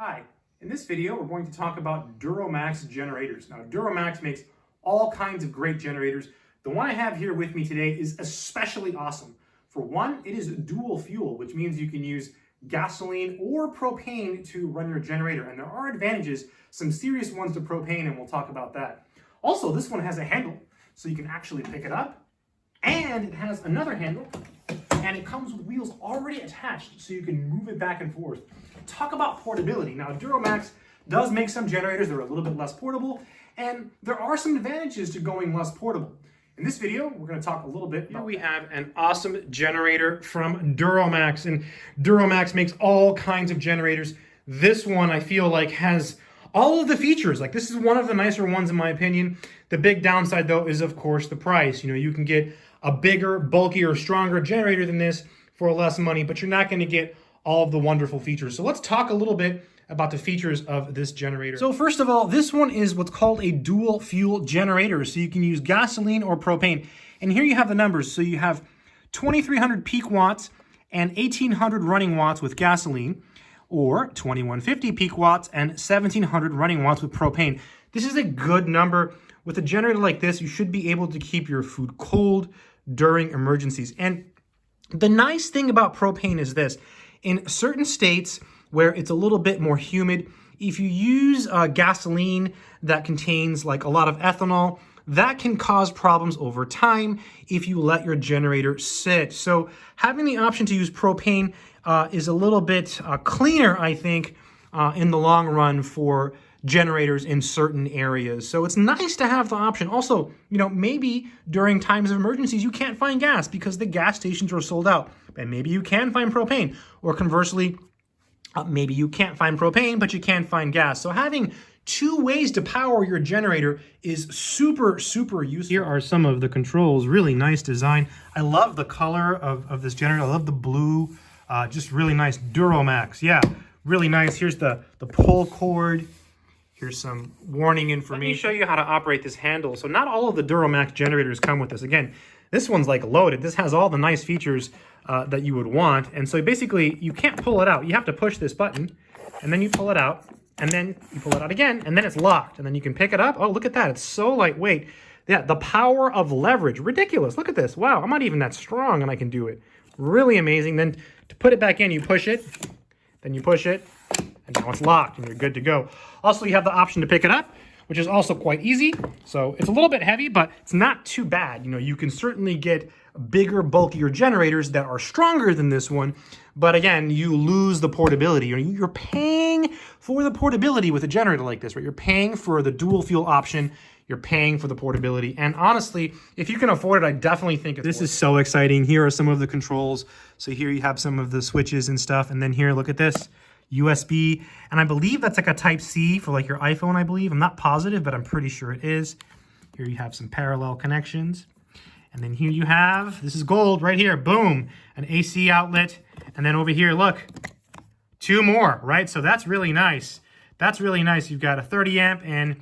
Hi, in this video we're going to talk about Duromax generators. Now Duromax makes all kinds of great generators. The one I have here with me today is especially awesome. For one, it is dual fuel, which means you can use gasoline or propane to run your generator. And there are advantages, some serious ones to propane, and we'll talk about that. Also, this one has a handle, so you can actually pick it up. And it has another handle, and it comes with wheels already attached, so you can move it back and forth. Talk about portability. Now, Duromax does make some generators that are a little bit less portable, and there are some advantages to going less portable. In this video, we're going to talk a little bit about. Here we have an awesome generator from Duromax, and Duromax makes all kinds of generators. This one, I feel like, has all of the features. Like, this is one of the nicer ones in my opinion. The big downside, though, is of course the price. You can get a bigger, bulkier, stronger generator than this for less money, but you're not going to get all of the wonderful features. So let's talk a little bit about the features of this generator. So first of all, this one is what's called a dual fuel generator. So you can use gasoline or propane. And here you have the numbers. So you have 2,300 peak watts and 1,800 running watts with gasoline, or 2,150 peak watts and 1,700 running watts with propane. This is a good number. With a generator like this, you should be able to keep your food cold during emergencies. And the nice thing about propane is this. In certain states where it's a little bit more humid, if you use gasoline that contains like a lot of ethanol, that can cause problems over time if you let your generator sit. So having the option to use propane is a little bit cleaner, I think, in the long run for generators in certain areas. So it's nice to have the option. Also, maybe during times of emergencies, you can't find gas because the gas stations are sold out. And maybe you can find propane. Or conversely, maybe you can't find propane, but you can find gas. So having two ways to power your generator is super, super useful. Here are some of the controls. Really nice design. I love the color of this generator. I love the blue. Just really nice. Duromax. Yeah, really nice. Here's the pull cord. Here's some warning information. Let me show you how to operate this handle. So not all of the Duromax generators come with this. Again, this one's like loaded. This has all the nice features that you would want. And so basically, you can't pull it out. You have to push this button, and then you pull it out, and then you pull it out again, and then it's locked. And then you can pick it up. Oh, look at that. It's so lightweight. Yeah, the power of leverage. Ridiculous. Look at this. Wow, I'm not even that strong, and I can do it. Really amazing. Then to put it back in, you push it, then you push it, and now it's locked, and you're good to go. Also, you have the option to pick it up, which is also quite easy. So it's a little bit heavy, but it's not too bad. You can certainly get bigger, bulkier generators that are stronger than this one. But again, you lose the portability. You're paying for the portability with a generator like this, right? You're paying for the dual fuel option. You're paying for the portability. And honestly, if you can afford it, I definitely think it's worth it. This is so exciting. Here are some of the controls. So here you have some of the switches and stuff. And then here, look at this. USB, and I believe that's like a Type-C for like your iPhone, I believe. I'm not positive, but I'm pretty sure it is. Here you have some parallel connections. And then here you have, this is gold right here, boom, an AC outlet. And then over here, look, two more, right? So that's really nice. That's really nice. You've got a 30 amp and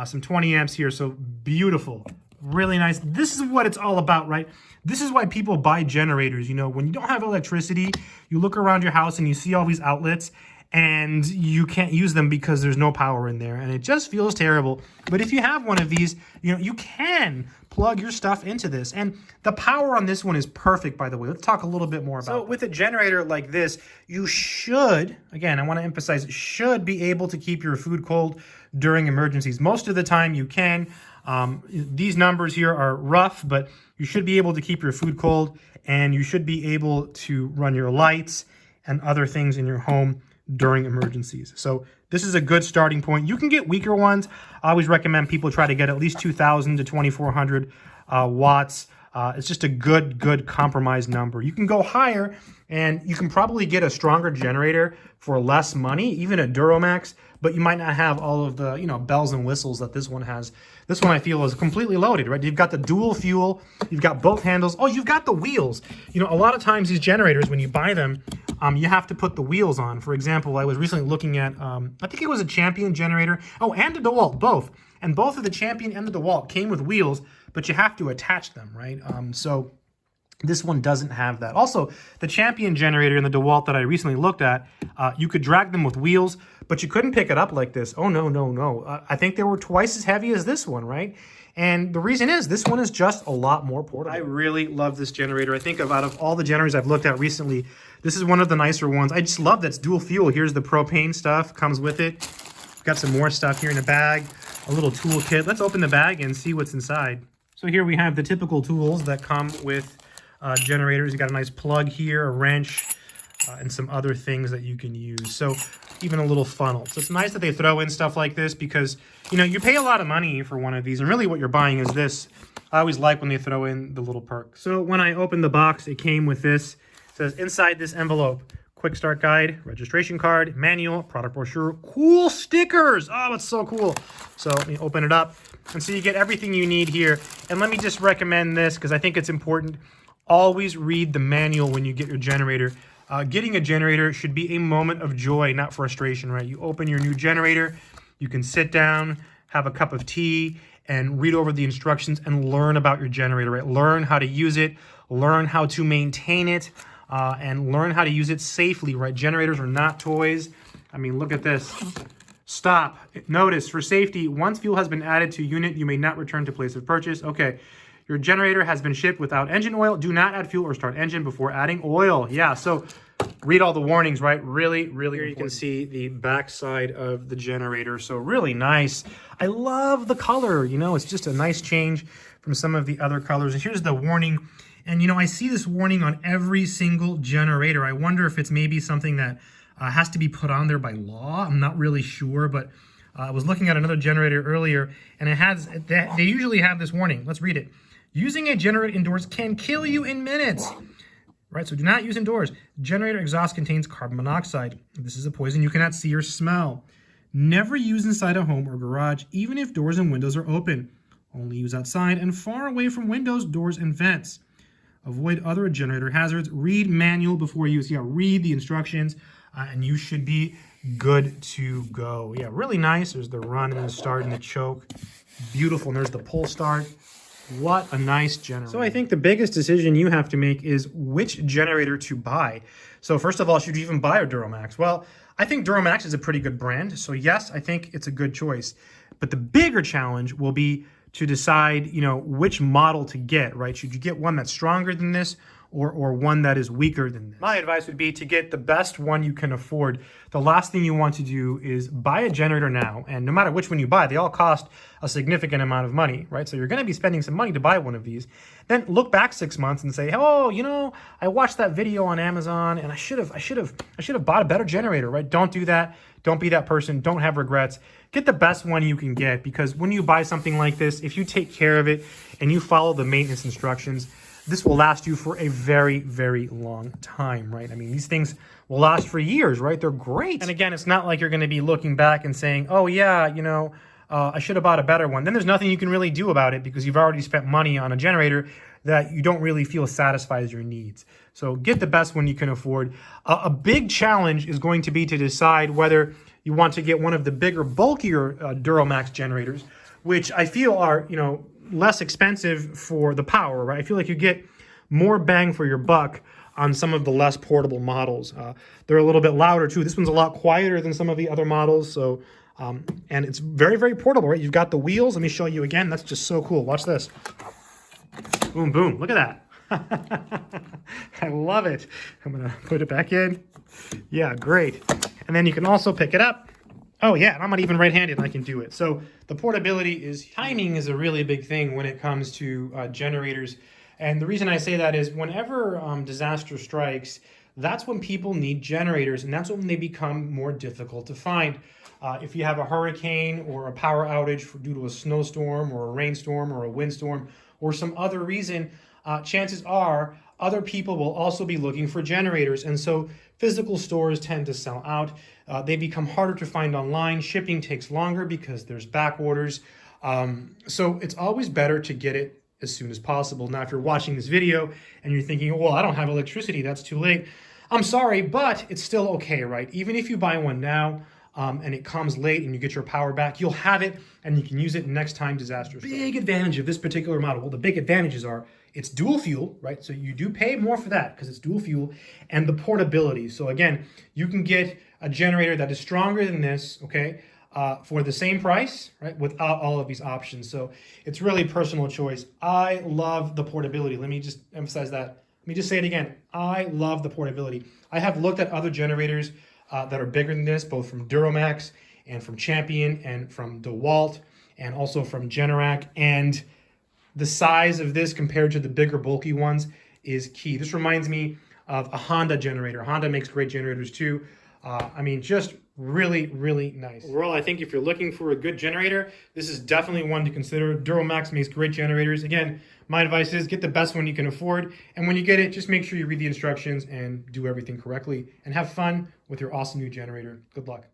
some 20 amps here, so beautiful. Really nice. This is what it's all about, right? This is why people buy generators. When you don't have electricity, you look around your house and you see all these outlets and you can't use them because there's no power in there, and it just feels terrible. But if you have one of these, you can plug your stuff into this, and the power on this one is perfect, by the way. Let's talk a little bit more about that. With a generator like this, you should, again, I want to emphasize, should be able to keep your food cold during emergencies. Most of the time you can. These numbers here are rough, but you should be able to keep your food cold, and you should be able to run your lights and other things in your home during emergencies. So this is a good starting point. You can get weaker ones. I always recommend people try to get at least 2,000 to 2,400 watts. It's just a good compromise number. You can go higher, and you can probably get a stronger generator for less money, even a Duromax, but you might not have all of the bells and whistles that this one has. This one I feel is completely loaded, right? You've got the dual fuel, you've got both handles. Oh, you've got the wheels. A lot of times these generators, when you buy them, you have to put the wheels on. For example, I was recently looking at, I think it was a Champion generator. Oh, and a DeWalt, both. And both of the Champion and the DeWalt came with wheels, but you have to attach them, right? So This one doesn't have that. Also, the Champion generator and the DeWalt that I recently looked at, you could drag them with wheels, but you couldn't pick it up like this. Oh, no, no, no. I think they were twice as heavy as this one, right? And the reason is this one is just a lot more portable. I really love this generator. I think out of all the generators I've looked at recently, this is one of the nicer ones. I just love that it's dual fuel. Here's the propane stuff, comes with it. Got some more stuff here in a bag, a little tool kit. Let's open the bag and see what's inside. So here we have the typical tools that come with generators. You got a nice plug here, a wrench, and some other things that you can use. So even a little funnel. So it's nice that they throw in stuff like this because, you know, you pay a lot of money for one of these, and really what you're buying is this. I always like when they throw in the little perk. So when I opened the box, it came with this. It says inside this envelope, quick start guide, registration card, manual, product brochure, cool stickers. Oh, that's so cool. So let me open it up. And so you get everything you need here. And let me just recommend this because I think it's important. Always read the manual when you get your generator. Getting a generator should be a moment of joy, not frustration, right? You open your new generator, you can sit down, have a cup of tea, and read over the instructions and learn about your generator, right? Learn how to use it, learn how to maintain it, and learn how to use it safely, right? Generators are not toys. I mean, look at this. Stop. Notice, for safety, once fuel has been added to unit, you may not return to place of purchase. Okay. Your generator has been shipped without engine oil. Do not add fuel or start engine before adding oil. Yeah, so read all the warnings, right? Really, really Here important. You can see the back side of the generator. So really nice. I love the color. You know, it's just a nice change from some of the other colors. And here's the warning. And, you know, I see this warning on every single generator. I wonder if it's maybe something that has to be put on there by law. I'm not really sure, but I was looking at another generator earlier, and it has, they usually have this warning. Let's read it. Using a generator indoors can kill you in minutes. Right, so do not use indoors. Generator exhaust contains carbon monoxide. This is a poison you cannot see or smell. Never use inside a home or garage, even if doors and windows are open. Only use outside and far away from windows, doors, and vents. Avoid other generator hazards. Read manual before use. Yeah, read the instructions, and you should be good to go. Yeah, really nice. There's the run and the start and the choke. Beautiful. And there's the pull start. What a nice generator. So I think the biggest decision you have to make is which generator to buy. So first of all, should you even buy a Duromax? Well, I think Duromax is a pretty good brand. So yes, I think it's a good choice. But the bigger challenge will be to decide, you know, which model to get, right? Should you get one that's stronger than this or one that is weaker than this? My advice would be to get the best one you can afford. The last thing you want to do is buy a generator now, and no matter which one you buy, they all cost a significant amount of money, right? So you're going to be spending some money to buy one of these. Then look back 6 months and say, oh, you know, I watched that video on Amazon and I should have bought a better generator, right? Don't do that. Don't be that person. Don't have regrets. Get the best one you can get, because when you buy something like this, if you take care of it and you follow the maintenance instructions, this will last you for a very, very long time, right? I mean, these things will last for years, right? They're great. And again, it's not like you're going to be looking back and saying, oh yeah, you know, I should have bought a better one. Then there's nothing you can really do about it because you've already spent money on a generator that you don't really feel satisfies your needs. So get the best one you can afford. A big challenge is going to be to decide whether you want to get one of the bigger, bulkier Duromax generators, which I feel are, you know, less expensive for the power, right? I feel like you get more bang for your buck on some of the less portable models. They're a little bit louder too. This one's a lot quieter than some of the other models. So, and it's very, very portable, right? You've got the wheels. Let me show you again. That's just so cool. Watch this. Boom, boom. Look at that. I love it. I'm going to put it back in. Yeah, great. And then you can also pick it up. Oh yeah, and I'm not even right-handed and I can do it. So the portability is, timing is a really big thing when it comes to generators. And the reason I say that is whenever disaster strikes, that's when people need generators, and that's when they become more difficult to find. If you have a hurricane or a power outage due to a snowstorm or a rainstorm or a windstorm or some other reason, chances are other people will also be looking for generators. And so physical stores tend to sell out. They become harder to find online. Shipping takes longer because there's back orders. So it's always better to get it as soon as possible. Now, if you're watching this video and you're thinking, well, I don't have electricity, that's too late. I'm sorry, but it's still okay, right? Even if you buy one now and it comes late and you get your power back, you'll have it and you can use it next time disaster strikes. Big advantage of this particular model, well, the big advantages are It's dual fuel, right? So you do pay more for that because it's dual fuel, and the portability. So again, you can get a generator that is stronger than this, okay, for the same price, right, without all of these options. So it's really personal choice. I love the portability. Let me just emphasize that. Let me just say it again. I love the portability. I have looked at other generators that are bigger than this, both from Duromax and from Champion and from DeWalt and also from Generac. And the size of this compared to the bigger bulky ones is key. This reminds me of a Honda generator. Honda makes great generators too. I mean, just really, really nice. Overall, I think if you're looking for a good generator, this is definitely one to consider. Duromax makes great generators. Again, my advice is get the best one you can afford. And when you get it, just make sure you read the instructions and do everything correctly and have fun with your awesome new generator. Good luck.